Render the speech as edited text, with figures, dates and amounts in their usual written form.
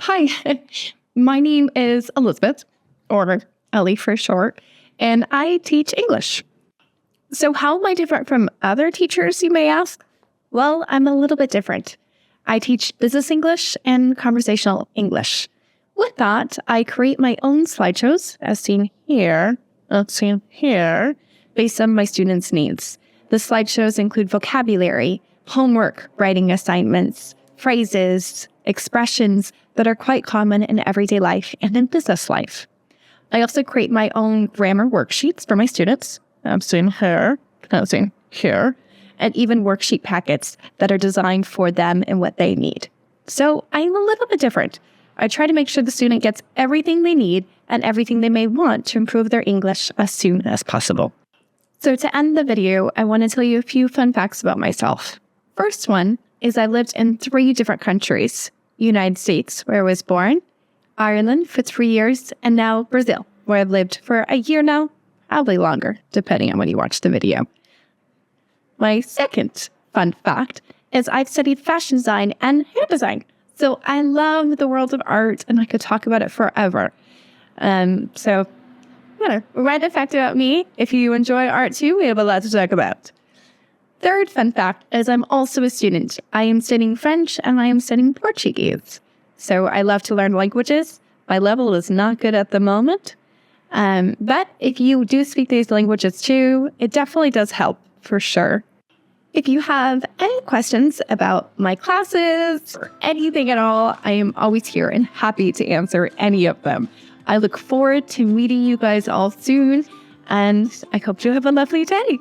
Hi, my name is Elizabeth, or Ellie for short, and I teach English. So how am I different from other teachers, you may ask? Well, I'm a little bit different. I teach business English and conversational English. With that, I create my own slideshows, as seen here, based on my students' needs. The slideshows include vocabulary, homework, writing assignments, phrases, expressions that are quite common in everyday life and in business life. I also create my own grammar worksheets for my students, as seen here, and even worksheet packets that are designed for them and what they need. So I'm a little bit different. I try to make sure the student gets everything they need and everything they may want to improve their English as soon as possible. So to end the video, I want to tell you a few fun facts about myself. First one is I lived in 3 different countries. United States, where I was born, Ireland for 3 years, and now Brazil, where I've lived for a year now, probably longer, depending on when you watch the video. My second fun fact is I've studied fashion design and hair design. So I love the world of art and I could talk about it forever. Random fact about me. If you enjoy art too, we have a lot to talk about. Third fun fact is I'm also a student. I am studying French and I am studying Portuguese. So I love to learn languages. My level is not good at the moment. But if you do speak these languages too, it definitely does help for sure. If you have any questions about my classes or anything at all, I am always here and happy to answer any of them. I look forward to meeting you guys all soon, and I hope you have a lovely day.